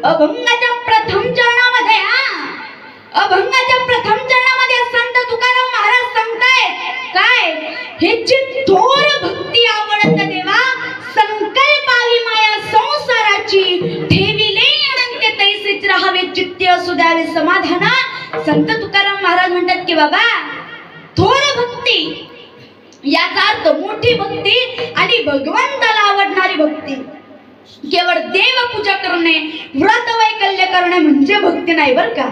अभंगाच्या प्रथम चरणामध्ये अभंगाच्या प्रथम चरणामध्ये संत तुकाराम महाराज सांगतायत काय, हेची थोर भक्ती आवडत देवा, संकल्पावी माया संसाराची, ठेविले अनंत तैसेच राहावे चित्ते असू द्यावे समाधान. संत तुकाराम महाराज म्हणतात की बाबा थोर भक्ती याचा अर्थ मोठी भक्ती आणि भगवंताला आवडणारी भक्ती. केवळ देवपूजा करणे, व्रत वैकल्य करणे म्हणजे भक्ती नाही बर का.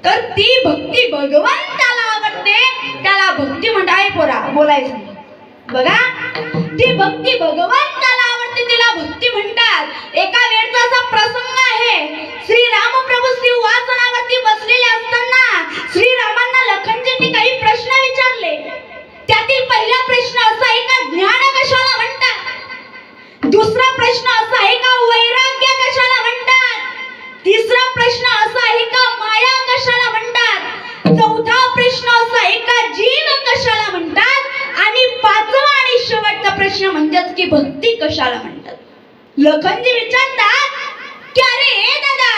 तर ती भक्ती भगवंताला आवडते त्याला भक्ती म्हणताय. पोरा बोलायचं बघा, ती भक्ती भगवंताला आवडते तिला भक्ती म्हणतात. एका वेळचा असा प्रसंग आहे, श्री रामप्रभू सिंहासनावरती बसलेले असताना श्रीरामांना लखनजींनी काही प्रश्न विचारले. त्यातील पहिला प्रश्न असा आहे का ज्ञान कशाला म्हणतात. दुसरा प्रश्न असा आहे का वैराग्य कशाला म्हणतात. तिसरा प्रश्न असा आहे का माया कशाला म्हणतात. चौथा प्रश्न असा आहे का जीव कशाला म्हणतात. आणि पाचवा आणि शेवटचा प्रश्न म्हणजेच की भक्ती कशाला म्हणतात. लखनजी विचारतात की अरे दादा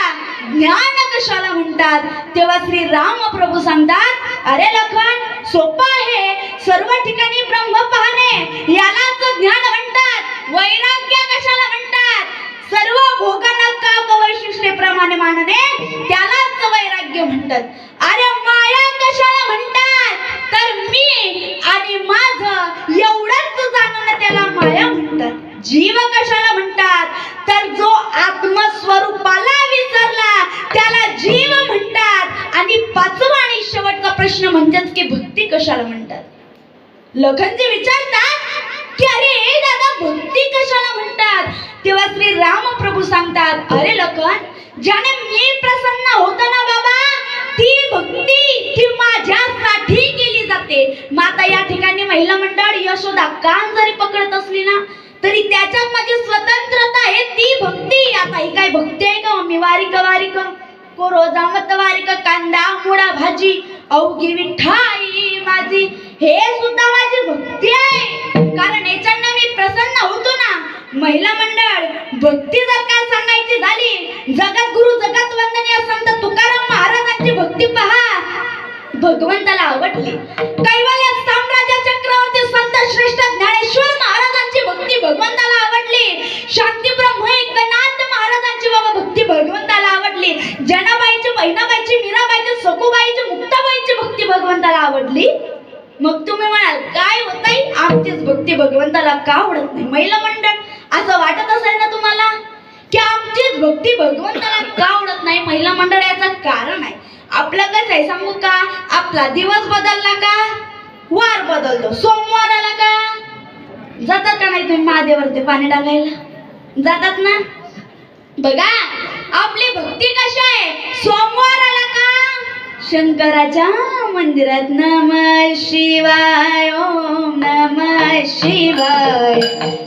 ज्ञान कशाला म्हणतात. तेव्हा श्री रामप्रभू सांगतात अरे लखन सोपं आहे, सर्व ठिकाणी ब्रह्म पाहणे यालाच ज्ञान म्हणतात. वैराग्य कशाला म्हणतात. सर्व भोगांना का वैशिष्ट्यप्रमाणे मानणे त्यालाच वैराग्य म्हणतात. अरे माया कशाला म्हणतात. तर मी आणि माझं एवढंच जाणणं त्याला माया म्हणतात. जीव कशाला म्हणतात. तर जो आत्मस्वरूपाला विसरला त्याला जीव म्हणतात. आणि पाचवा आणि शेवटचा प्रश्न म्हणजेच की भक्ती कशाला म्हणतात. लखनजी विचारतात की अरे दादा भक्ती कशाला म्हणतात. तेव्हा श्री रामप्रभू सांगतात अरे लखन ज्याने मी प्रसन्न होतो ना बाबा ती भक्ती ती माझ्यासाठी केली जाते. माता या ठिकाणी महिला मंडळ यशोदा कान जरी पकडत असली ना तरी त्याच्यात माझी स्वतंत्रता आहे. ती भक्ती आता ही काय भक्ती आहे का. मी वारिक वारिक को रोजामत वारिक कांदा मुळा भाजी अवघी विठाई माझी, हे सुद्धा माझी भक्ती आहे. कारण याच्यानं मी प्रसन्न होतो ना. महिला मंडळ भक्ती जर काय सांगायची झाली, जगद्गुरु जगत वंदनीय संत तुकाराम महाराजांची भक्ती पहा, भगवंताला आवडली. कैवल्य साम्राज्य चक्रवर्ती संत श्रेष्ठ ज्ञानेश्वर महाराजांची भक्ती भगवंताला आवडली. शांती ब्रह्म एकनाथ महाराजांची बाबा भक्ती भगवंताला आवडली. जनाबाईची, बहिणाबाईची, मीराबाईची, सखूबाईची, मुक्ताबाईची भक्ती भगवंताला आवडली. मग तुम्ही म्हणाल काय होताय आमचीच भक्ती भगवंताला का आवडत नाही. महिला मंडळ असं वाटत असेल ना तुम्हाला की आमचीच भक्ती भगवंताला का आवडत नाही. महिला मंडळ याचं कारण आहे. आपलं कसं आहे सांगू का. आपला दिवस बदलला का वार बदलतो. सोमवार आला का जातात का नाही तुम्ही महादेवावरती पाणी टाकायला जातात ना. बघा आपली भक्ती कशी आहे. सोमवार आला का शंकराच्या मंदिरात नमः शिवाय ओम नमः शिवाय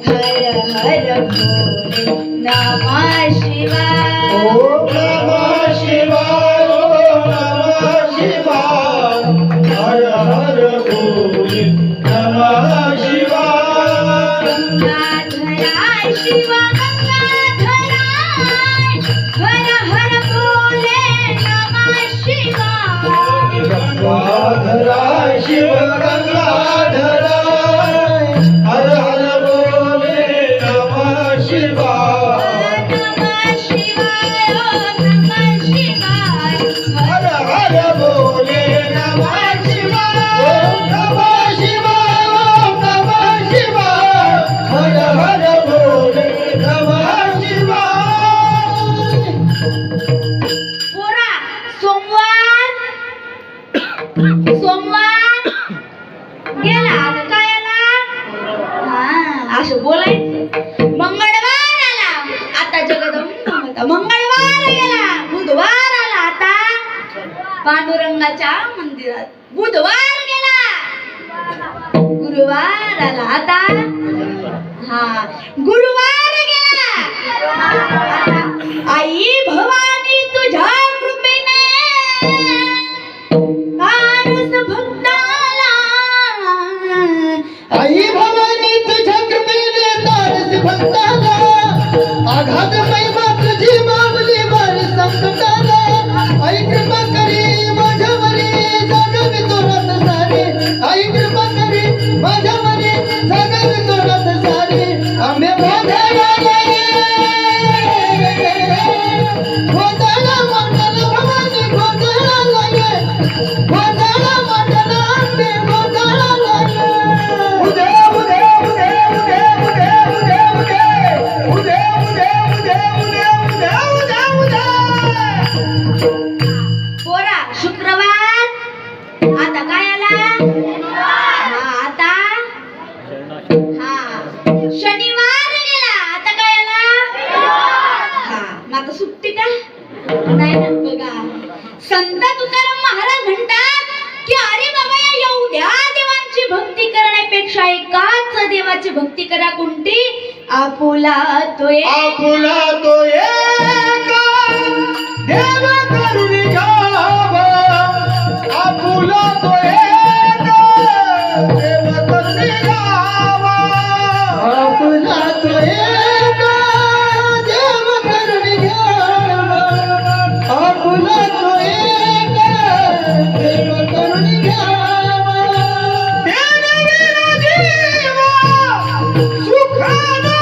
हर हर भोले नमः शिवाय ओम नमः शिवाय ओम नमः शिवाय हर हर भोले नमः शिवाय. गंगाधराय शिव गंगाधराय हर हर भोले नमः शिवाय. गंगाधराय शिव गंगाधराय हर हर भोले नमः शिवाय. नमः शिवाय नमः शिवाय हर हर भोले नमः शिवाय. ओम नमः शिवाय ओम नमः शिवाय हर हर भोले नमः शिवाय. पोरा सोमवार गेला आता काय आला असं बोलायचं. मंगळवार आला आता जगदंबा. मंगळवार गेला बुधवार आला आता पांडुरंगाच्या मंदिरात. बुधवार गेला गुरुवार आला आता गुरुवार गेला आता आई भवानी तुझ्या कृपेने आरस भक्ताला. आई भवानी तुझ्या कृपेने तारस भक्ताला. आघात महिमा तुझी माऊली बारस देवा. संत तुकाराम महाराज म्हणतात की अरे बाबा या एवढ्या देवांची भक्ती करण्यापेक्षा एकाच देवाची भक्ती करा. कोणती? आपुला तो एक. आपुला तो एक देव करून घ्यावा. आपुला तो एक देव करून घ्यावा. आपुला तो एक देव करून घ्यावा. आपुला तो एक देव करून घ्यावा. देणविना जीवा सुखाना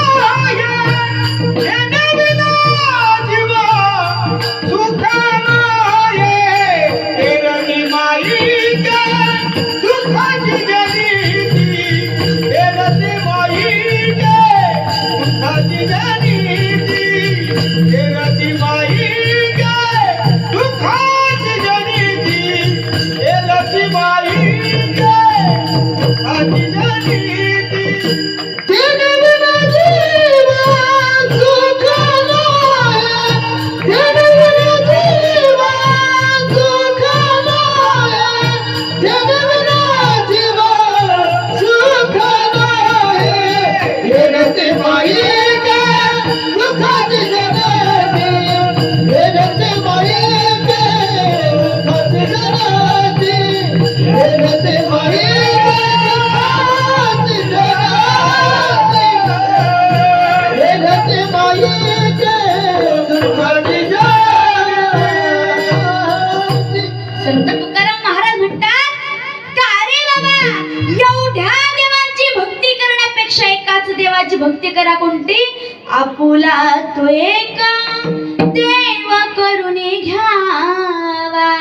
संत तुकाराम महाराज म्हणतात का अरे बाबा एवढ्या देवांची भक्ती करण्यापेक्षा एकाच देवाची भक्ती करा. कोणती? आपुला तो एक देव करून घ्यावा.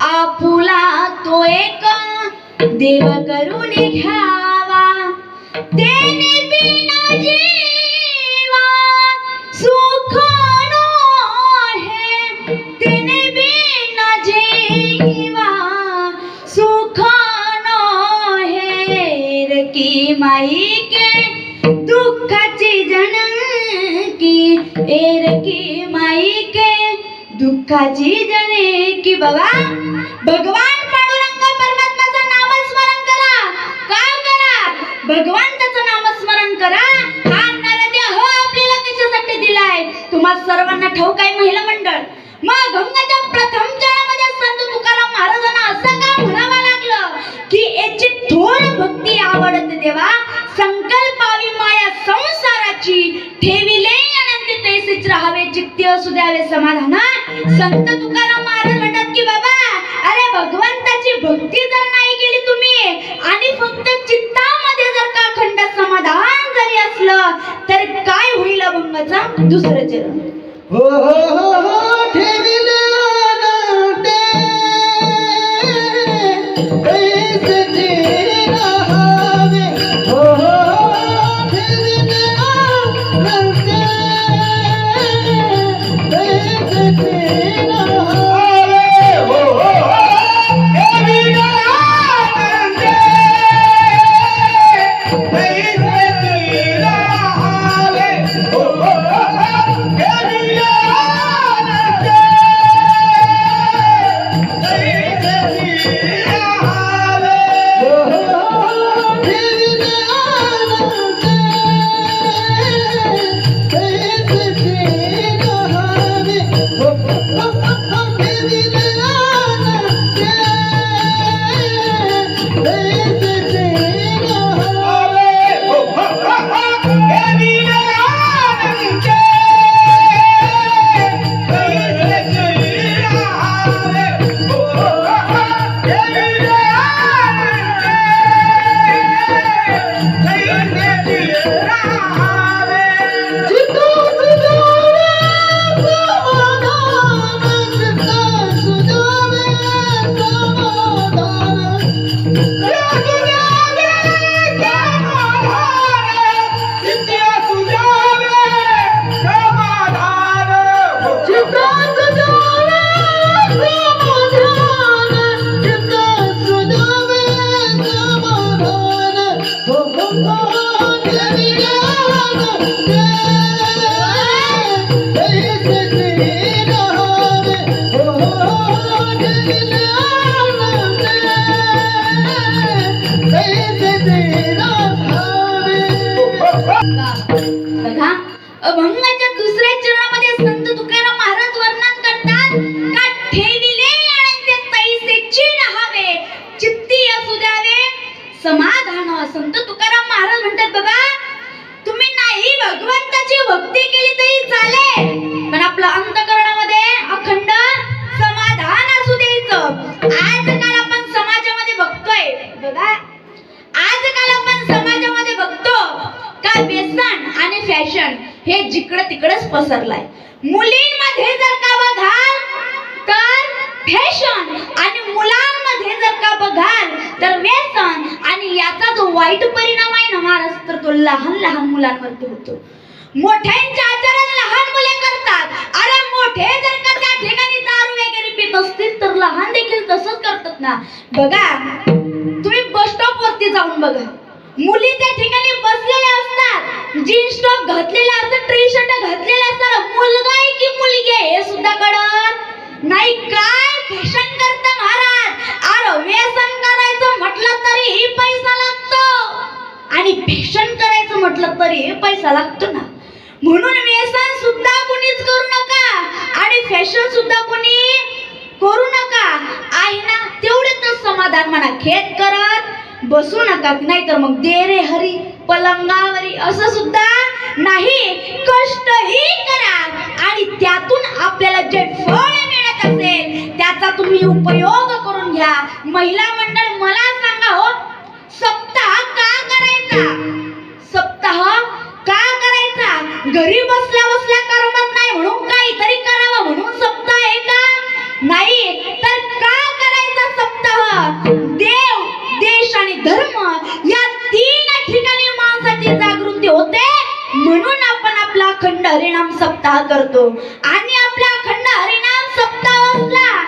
आपुला तो एक देव करून घ्यावा. देणे बिना जीवा सुख नोहे. देणे बिना जीवा सुख नोहे. रे की माई के दुःखाची जनकी. एर की माई के दुःखाची जनकी. बाबा भगवान पांडुरंग परमात्माचं नामस्मरण करा. काय करा? भगवंताचं नामस्मरण करा. हा नरदेह आपल्याला कशासाठी दिलाय? तुम्हा सर्वांना ठाऊक आहे महिला मंडळ. मग गंगाच्या प्रथम चरणामध्ये संत तुकाराम महाराजांना असं का म्हणावं लागलं की याची थोर भक्ती आवडत देवा. संकल्पावी माया संसाराची ठेविले अनंत तैसेच राहावे. चित्ते असू द्यावे समाधान. संत तुकाराम महाराज म्हणतात की बाबा अरे भगवंताची भक्ती जर नाही केली तुम्ही आणि फक्त चित्तामध्ये जर का अखंड समाधान जरी असलं तर काय होईल अभंगाचं दुसरं चरण. हो हो हो हो ठेविले अनंते तैसेचे राहावे. हो हो ठेविले अनंते तैसेचे राहावे. हो हो ठेविले अनंते तैसेचे राहावे. हो हो ठेविले पसरलाय. मुलींमध्ये जर का बघाल तर फॅशन आणि मुलांमध्ये जर का बघाल तर व्यसन. आणि याचा जो वाईट परिणाम आहे ना महाराज, तर तो लहान लहान मुलांवरती होतो. मोठ्यांचे आचरण लहान मुले करतात. अरे मोठे जर का त्या ठिकाणी दारू वगैरे पित असतील तर लहान देखील तसंच करतात ना. बघा तुम्ही बस स्टॉप वरती जाऊन बघा, मुली त्या ठिकाणी बसलेल्या असतात, जीन्स टॉप घातलेला असतात, टी शर्ट घातलेला असतात. मुलगा आहे की मुलगी आहे हे सुद्धा कळत नाही. काय फॅशन करता महाराज. अरे व्यसन करायचं म्हटलं तरी पैसा लागतो आणि फॅशन करायचं म्हटलं तरी पैसा लागतो ना. म्हणून व्यसन सुद्धा कोणीच करू नका आणि फॅशन सुद्धा कोणी करू नका. आहे ना तेवढेच समाधान म्हणा, खेद करत बसू नका, नाहीतर मग दे रे हरी पलंगावरी असं सुद्धा नाही. कष्टही करा आणि त्यातून आपल्याला जे फळ मिळत असेल त्याचा तुम्ही उपयोग करून घ्या. महिला मंडळ मला सांगा हो, सप्ताह का करायचा? सप्ताह का करायचा? घरी बसल्या बसल्या करमत नाही म्हणून काहीतरी करावं म्हणून सप्ताह आहे का? नाही. तर का करायचा सप्ताह? देव, देश आणि धर्म या तीन ठिकाणी माणसाची जागृती होते म्हणून आपण आपला अखंड हरिनाम सप्ताह करतो. आणि आपला अखंड हरिनाम सप्ताह असला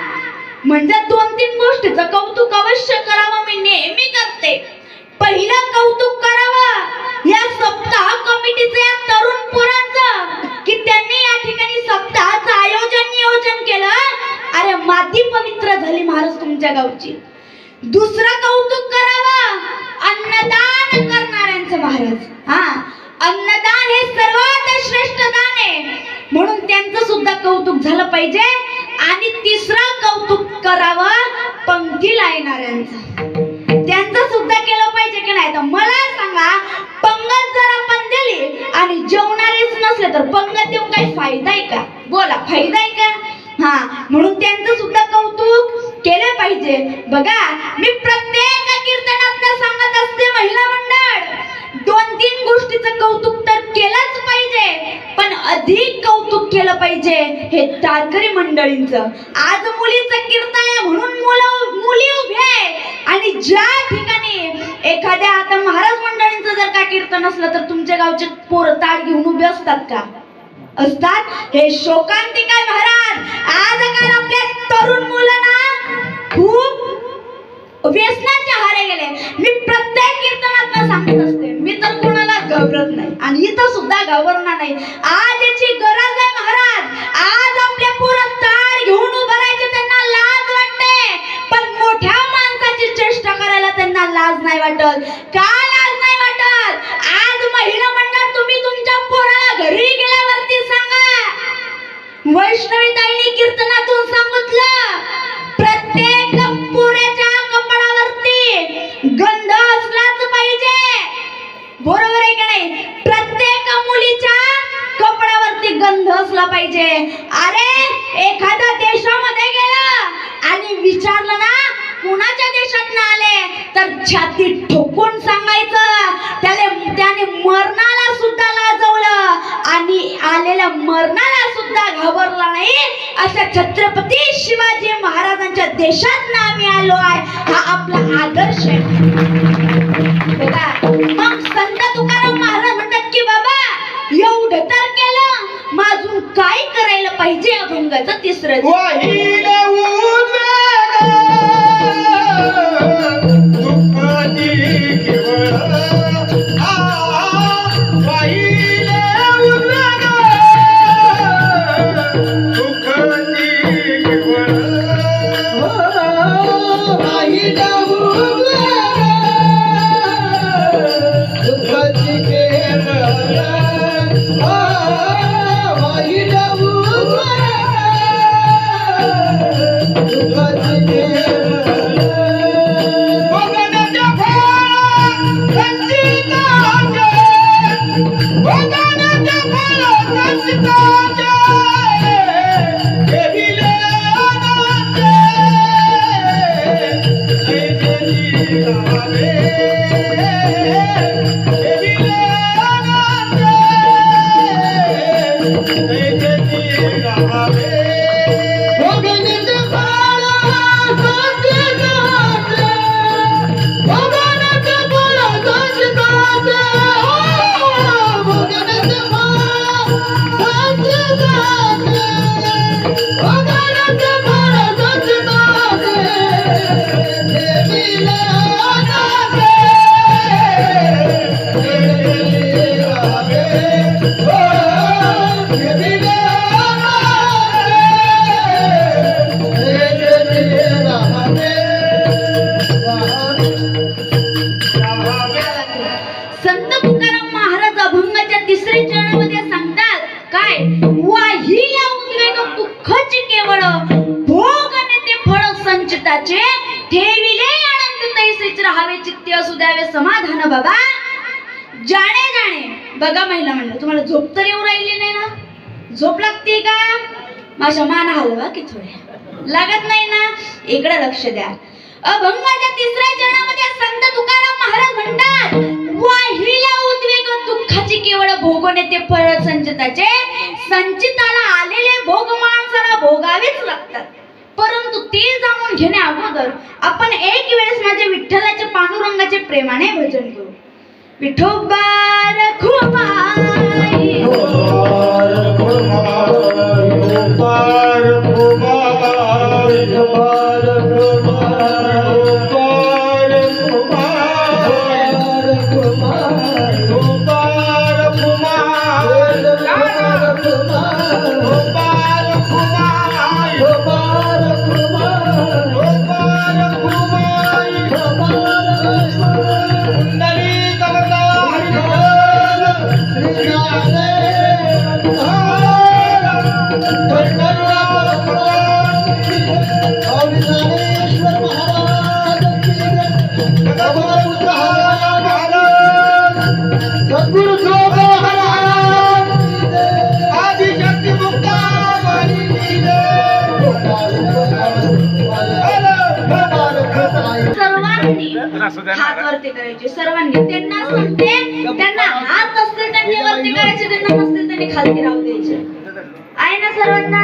म्हणजे 2-3 गोष्टीचं कौतुक अवश्य करावं. मी नेहमी करते. पहिलं कौतुक करावं या सप्ताह कमिटीचं, या तरुण पोरांचं, की त्यांनी या ठिकाणी सप्ताहाचं नियोजन केलं. अरे माती पवित्र झाली महाराज तुमच्या गावची. दुसरं कौतुक करावं अन्नदान करणाऱ्यांचं महाराज. अन्नदान हे सर्वात श्रेष्ठ दान आहे म्हणून त्यांचं सुद्धा कौतुक झालं पाहिजे. आणि तिसरं कौतुक करावं पंक्तीला येणाऱ्यांचं, त्यांचं सुद्धा केलं पाहिजे की नाही. तर मला सांगा, पंगत जर आपण दिली आणि जेवणारेच नसले तर पंगत देऊन काही फायदा आहे का? बोला, फायदा आहे का? म्हणून त्यांचं सुद्धा कौतुक केलं पाहिजे. बघा मी प्रत्येक कीर्तनात सांगत असते, महिला मंडळ 2-3 गोष्टीचं कौतुक तर केलंच पाहिजे, पण अधिक कौतुक केलं पाहिजे हे टारकरी मंडळींचं. आज मुलीचं कीर्तन आहे म्हणून मुली उभे आहे. आणि ज्या ठिकाणी एखाद्या आता महाराज मंडळींचं जर का कीर्तन असलं तर तुमच्या गावचे पोरं ताट घेऊन उभे असतात का? असतात. हे शोकांतिक आहे महाराज. आजकाल आपल्या तरुण मुलांना खूप व्यसनाच्या आहारी गेले. मी प्रत्येक कीर्तनात सांगत असते, मी तर कोणाला घाबरत नाही आणि इथं सुद्धा घाबरणार नाही. आज याची गरज आहे महाराज. आज आपल्या पोरं ताट घेऊन उभं राहायचे त्यांना लाज वाटते, पण मोठ्या माणसाची चेष्टा करायला त्यांना लाज नाही वाटत. का लाज नाही वाटत? आज महिला मंडळ तुम्ही तुमच्या पोराला घरी गेल्यावरती सांगा, वैष्णवी ताईंनी कीर्तनातून सांगितलं, प्रत्येक पोराच्या कपडावरती गंध असलाच पाहिजे. बरोबर आहे का नाही? प्रत्येक मुलीच्या कपड्यावरती गंध असला पाहिजे. अरे एखाद्या देशामध्ये गेला आणि विचारलं ना कुणाच्या देशात आले तर छाती ठोकून सांगायचं. त्याने मरणाला सुद्धा लाजवलं आणि आलेल्या मरणाला सुद्धा घाबरला नाही. अशा छत्रपती शिवाजी महाराजांच्या देशात आम्ही आलो आहे. हा आपला आदर्श आहे. मग संत तुकाराम महाराज म्हणतात की बाबा एवढं तर केलं, मग अजून काय करायला पाहिजे? अभंगाचं तिसरं भोगनीचे फळ साचे गाते, भोगनीचे फळ साचे गाते, भोगनीचे फळ साचे गाते, भोगनीचे फळ साचे गाते, देवीला गाते, देवीला गाते, देवीला संत तुकाराम महाराज अभंगाच्या तिसऱ्या चरणामध्ये सांगतात काय, वाहिल्या उद्वेग दुःखाची केवळ, भोग नेते फळ संचिताचे, ठेविले अनंत तैसेच राहावे चित्ते असू द्यावे समाधान बाबा. जाणे जाणे बघा महिला म्हणलं, तुम्हाला झोप तर येऊ राहिली नाही ना? झोप लागते का? माझ्या मान हलवा की थोड्या लागत नाही ना? इकडे लक्ष द्या. अभंगाच्या तिसऱ्या चरणामध्ये संत तुकाराम महाराज म्हणतात, वाहिल्या उद्वेग दुःखाची केवळ, भोगणे ते फळ संचिताचे, संचिताला आलेले भोग माणसाला भोगावेच लागतात. परंतु ते जाणून घेण्या अगोदर आपण एक वेळेस माझ्या विठ्ठलाचे पांडुरंगाचे प्रेमाने भजन करू. विठोबा रखुमाई, सद्गुरु शोभा महाराज आदिशक्ती मुक्ताबाई सर्वांनी हात वरती करायचे, सर्वांनी. त्यांना सांगते, त्यांना हात असतील त्यांनी वरती करायचे, त्यांना नसतील त्यांनी खालती राहू द्यायचे. आहे ना सर्वांना?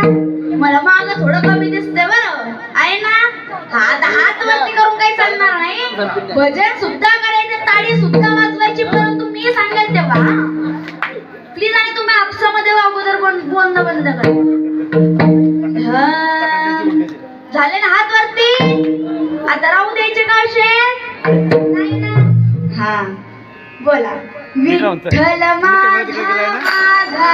मला माग थोडं कमी दिसतंय बरं, आहे ना? हात हात वरती करून काही चालणार नाही. भजन सुद्धा करायचं, ताडी सुद्धा वाजवायची, परंतु मी सांगेल तेव्हा प्लीज. आणि तुम्ही आपसामध्ये अगोदर बोलणं बंद करा. झाले ना हात वरती? आता राहू द्यायचे का असे? नाही ना? हा बोला. विठ्ठल माझा माझा विठ्ठल माझा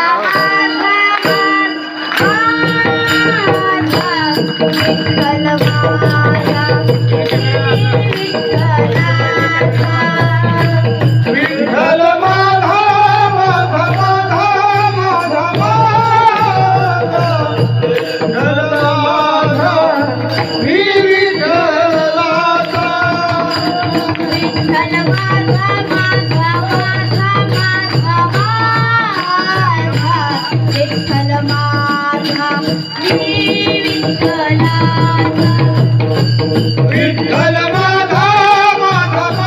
विठ्ठल माझा माझा माझा माझा विठ्ठल माझा मी विठ्ठलाचा विठ्ठल माझा माझा माझा माझा माझा विठ्ठल माझा मी विठ्ठलाचा विठ्ठल माझा माझा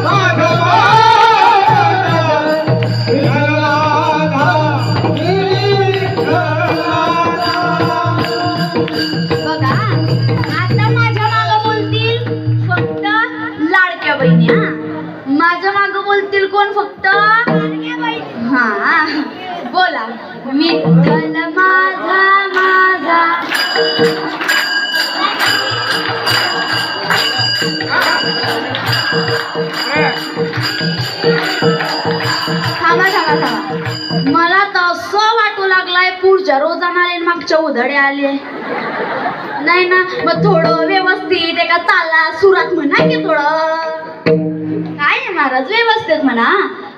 माझा माझा विठ्ठल माझा मी विठ्ठलाचा. बघा आता माझ्या मागं बोलतील फक्त लाडक्या बहिणी. हा माझ्या मागं बोलतील कोण? फक्त लाडक्या बहिणी. हा बोला. विठ्ठल माझा माझा थांबा थांबा थांबा. मला तर असं वाटू लागलाय पुढच्या रोजाना आले मागच्या उधडे आले नाही ना. मग थोडं व्यवस्थित एका ताला सुरात म्हणा की थोडं. काय आहे महाराज, व्यवस्थित म्हणा.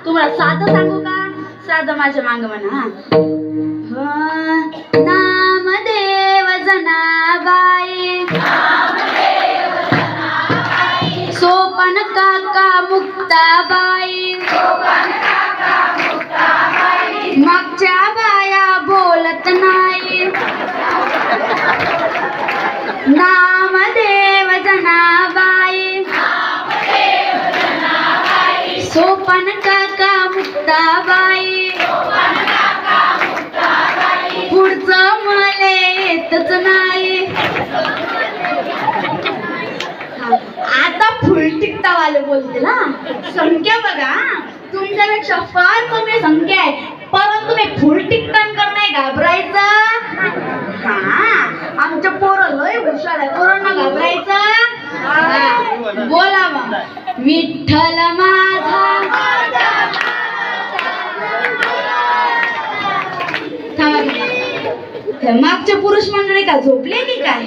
तुम्हाला साधं सांगू का? साधं माझ्या मांग म्हणा. नामदेव जनाबाई, सोपन काका मुक्ताबाई, मागच्या बाया बोलत नाही. नामदेव जनाबाई, सोपन काका मुक्ताबाई, पुढचं आता फुल टिकटावाले बोलते ना. संख्या बघा, तुमच्यापेक्षा फार कमी संख्या आहे, परंतु मी फुल टिकटांकर नाही घाबरायचं. हा, आमच्या पोरं लय हुशार आहे, पोरांना घाबरायचं. हा, बोला मग. विठ्ठल माझा. मागचे पुरुष मंडळी का झोपले की काय?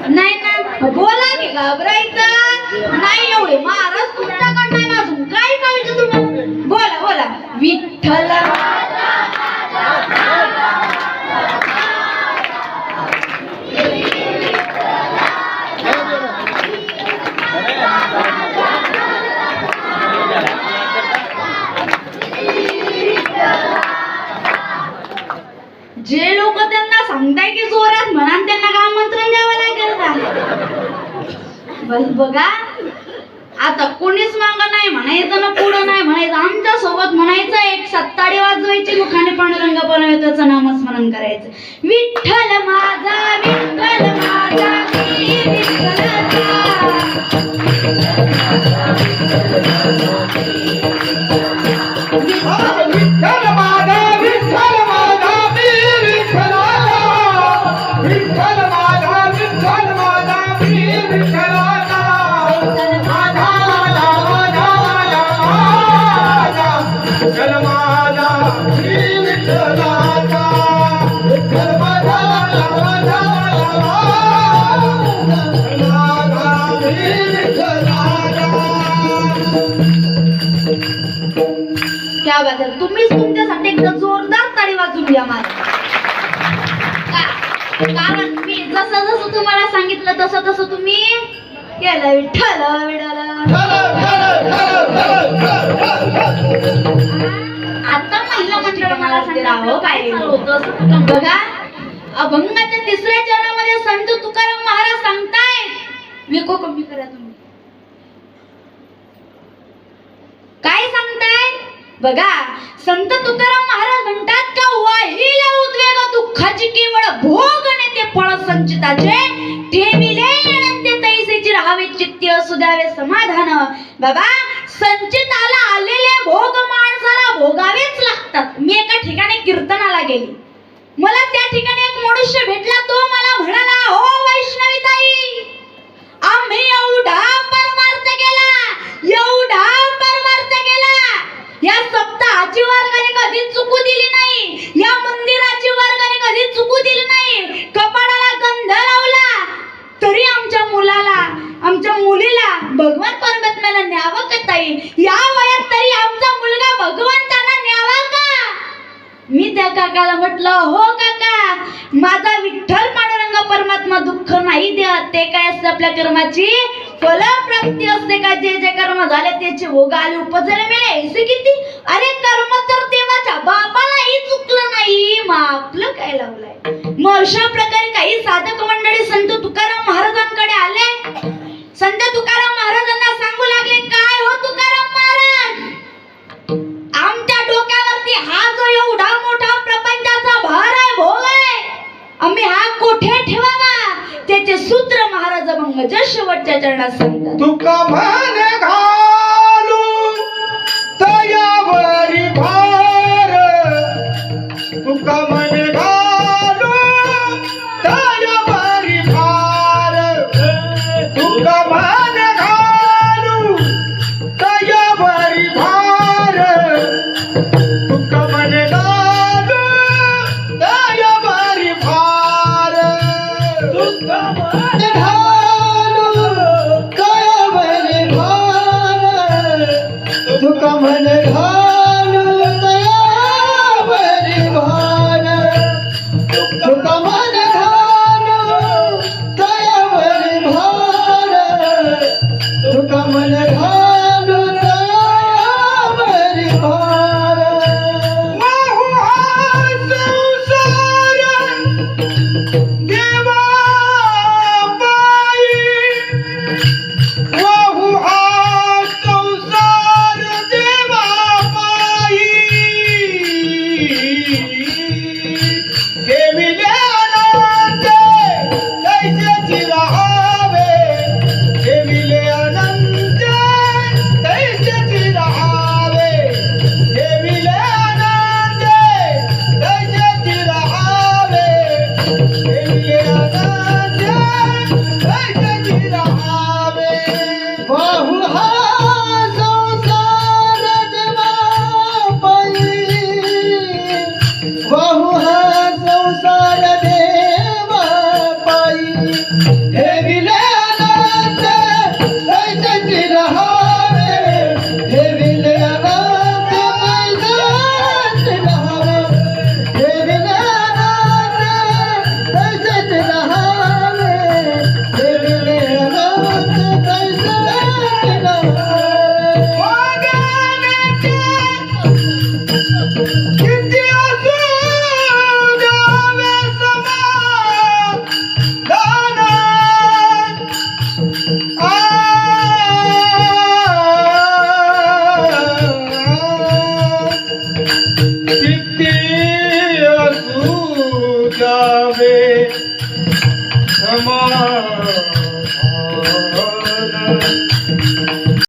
नाही ना, बोला की घाबरायचं नाही. एवढे महाराज तुमच्याकडे नाही, अजून काय पाहिजे तुम्हाला? बोला बोला. विठ्ठल. जे लोक त्यांना सांगताय की जोरात म्हणा, त्यांना का आमंत्रण द्यावं लागेल का? बस बघा, आता कोणीच माग नाही म्हणायचं ना पुढं नाही म्हणायचं, आमच्या सोबत म्हणायचं, एक सत्ताडी वाजवायची, मुखाने पांडुरंग बनवायचं, नामस्मरण करायचं. विठ्ठल माझा, विठ्ठल माझा, विठ्ठल माझा, विठ्ठल माझा, मी विठ्ठलाचा. विठ्ठल माझा, विठ्ठल माझा, मी विठ्ठलाचा. माझा, माझा, माझा, माझा, माझा. विठ्ठल माझा, मी विठ्ठलाचा. विठ्ठल माझा, माझा, माझा, माझा. विठ्ठल माझा, मी विठ्ठलाचा. क्या बात आहे. तुम्हीच तुमच्यासाठी एकदा जोरदार ताळी वाजून घ्या मला. कारण मी जसं जसं तुम्हाला सांगितलं तसं तसं तुम्ही केलं. विठ्ठल विठ्ठल. आता महिला मंडळ मला सांगा काय चालू होतं असं कुठं बघा. अभंगाच्या तिसऱ्या चरणामध्ये संत तुकाराम महाराज सांगतायत, विको कमी करा तुम्ही. काय सांगतायत बघा. संत तुकाराम महाराज म्हणतात का, वाहिल्या उद्वेग दुःखाची केवळ भोग नेते फळ संचिताचे, ठेविले येणते तैसेची राहावे चित्ती असू द्यावे समाधान. बाबा, संचिताला आलेले भोग माणसाला भोगावेच लागतात. मी एका ठिकाणी कीर्तनाला गेली, मला त्या ठिकाणी एक मनुष्य भेटला. तो मला म्हणाला, हो वैष्णवीताई, आम्ही एवढा परमार्थ केला, एवढा परमार्थ केला, या सप्ताहाची वर्गाने कधी चुकू दिली नाही, या मंदिराची वर्गाने कधी चुकू दिली नाही, कपाळाला गंध लावला, तरी आमच्या मुलाला, आमच्या मुलीला भगवान परमात्म्याला न्यावं का ताई? या वयात तरी आमचा मुलगा भगवंताला न्यावा का? मी त्या काकाला म्हटलं, हो काका, माझा विठ्ठल पांडुरंग परमात्मा दुःख नाही देत. ते काय असते, आपल्या कर्माची फलप्राप्ती असते का? जे जे कर्म झाले त्याचे भोग आले, उपजले मिळे, ऐसे किती. अरे कर्म तर देवाच्या बापालाही चुकलं नाही, मग आपलं काय लावलंय? मग अशा प्रकारे काही साधक मंडळी संत तुकाराम महाराजांकडे आले. संत तुकाराम महाराजांना सांगू लागले, काय हो तुकाराम महाराज, आमच्या डोक्यावरती हा जो एवढा मोठा प्रपंचाचा भार आहे, भोग आहे, आम्ही हा कोठे ठेवावा? त्याचे सूत्र महाराज अभंगाच्या शेवटच्या चरणात सांगतात. तुका म्हणे घालू तयावरी भार. तुका म्हणे घालू तयावरी भार. तुका म्हणे घालू तयावरी भार. तुका म्हणे घालू तयावरी भार. तुका म्हणे घालू तयावरी भार. ठेविले अनंत ऐसे राहावे बहु हा संसार देवा पायी बहु हा संसार देवा पायी ठेविले अनंत ऐसे राहावे ठेविले अनंत ऐसे राहावे ठेविले अनंत ऐसे राहावे ठेविले अनंत ऐसे राहावे